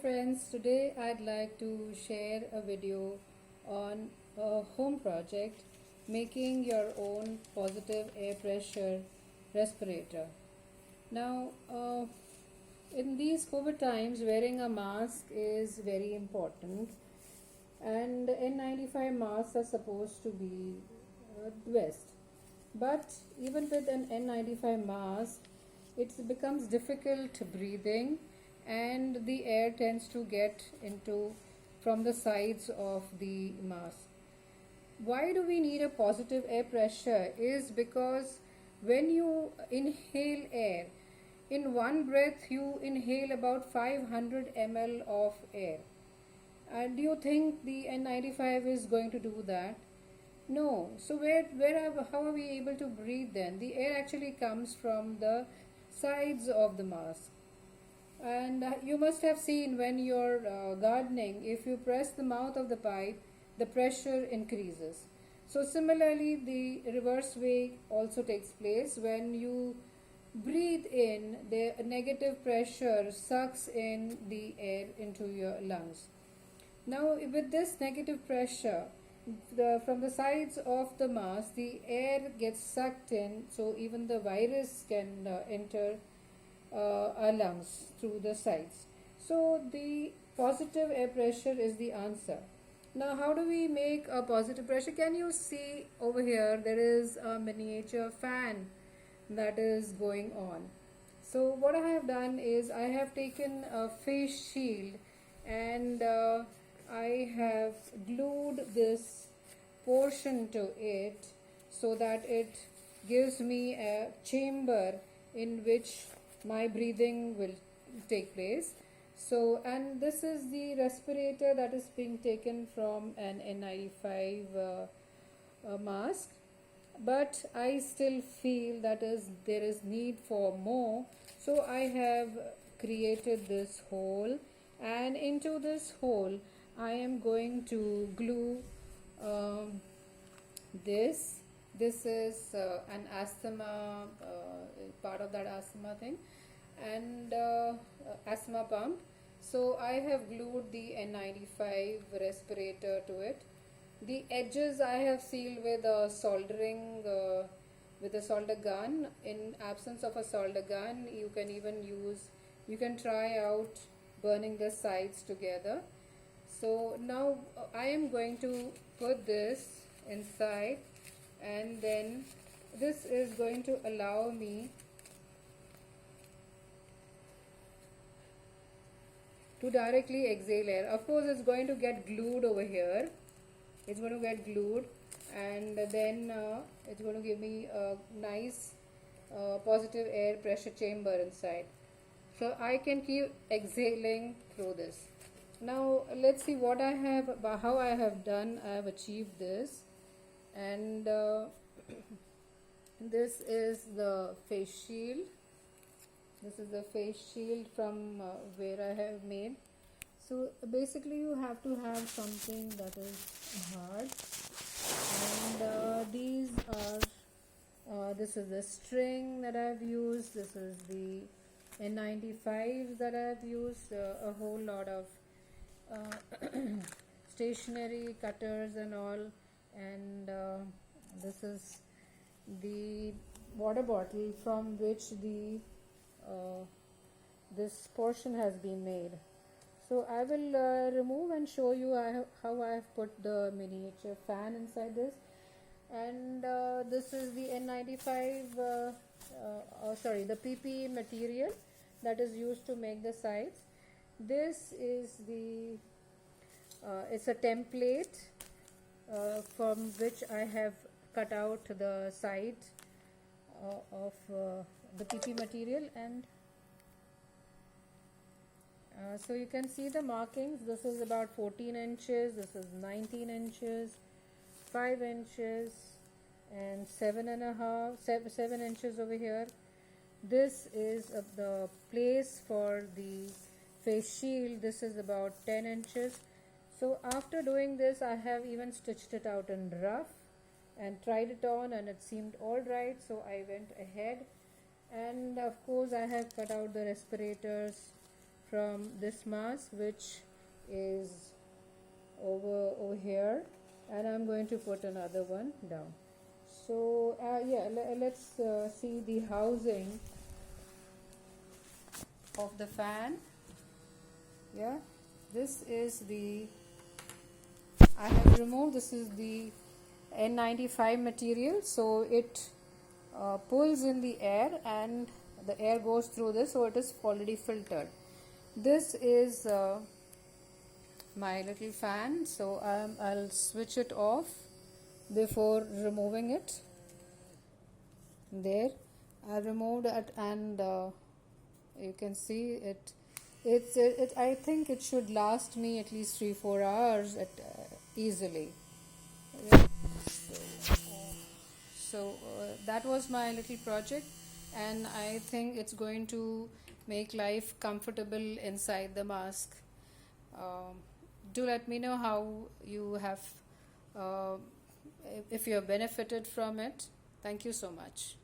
friends, today I'd like to share a video on a home project, making your own positive air pressure respirator. Now, in these COVID times, wearing a mask is very important, and N95 masks are supposed to be the best. But even with an N95 mask, it becomes difficult breathing, and the air tends to get into from the sides of the mask. Why do we need a positive air pressure? Is because when you inhale air, in one breath you inhale about 500 ml of air. And do you think the N95 is going to do that? No. So how are we able to breathe then? The air actually comes from the sides of the mask. And you must have seen when you're gardening, if you press the mouth of the pipe, the pressure increases. So similarly, the reverse way also takes place. When you breathe in, the negative pressure sucks in the air into your lungs. Now, with this negative pressure, from the sides of the mask, the air gets sucked in, so even the virus can enter our lungs through the sides. So, the positive air pressure is the answer. Now, how do we make a positive pressure? Can you see over here there is a miniature fan that is going on. So, what I have done is I have taken a face shield and I have glued this portion to it so that it gives me a chamber in which my breathing will take place. So, and this is the respirator that is being taken from an N95 mask, but I still feel that there is need for more. So I have created this hole, and into this hole I am going to glue this. This is an asthma part of that asthma thing, and asthma pump. So I have glued the N95 respirator to it. The edges I have sealed with a soldering with a solder gun. In absence of a solder gun, you can try out burning the sides together. So now I am going to put this inside, and then this is going to allow me to directly exhale air. Of course, it's going to get glued over here. It's going to get glued, and then it's going to give me a nice positive air pressure chamber inside. So I can keep exhaling through this. Now let's see what I have, how I have done. I have achieved this, and this is the face shield. This is the face shield from where I have made. So basically you have to have something that is hard, and these are this is the string that I've used, this is the N95s that I've used, a whole lot of stationery, cutters and all, and this is the water bottle from which the this portion has been made. So I will remove and show you how I have put the miniature fan inside this. And this is the N95, the PP material that is used to make the sides. This is the, it's a template from which I have cut out the side of the PP material, and so you can see the markings. This is about 14 inches, this is 19 inches, 5 inches, and 7 inches over here. This is the place for the face shield. This is about 10 inches. So after doing this, I have even stitched it out in rough and tried it on, and it seemed all right, so I went ahead, and of course I have cut out the respirators from this mask, which is over here, and I'm going to put another one down. So yeah, let's see the housing of the fan. Yeah, this is the, I have removed, this is the N95 material, so it pulls in the air and the air goes through this, so it is already filtered. This is my little fan, so I'll switch it off before removing it. There, I removed it, and you can see it. I think it should last me at least 3-4 hours easily. Yeah. So that was my little project, and I think it's going to make life comfortable inside the mask. Do let me know how you have, if you have benefited from it. Thank you so much.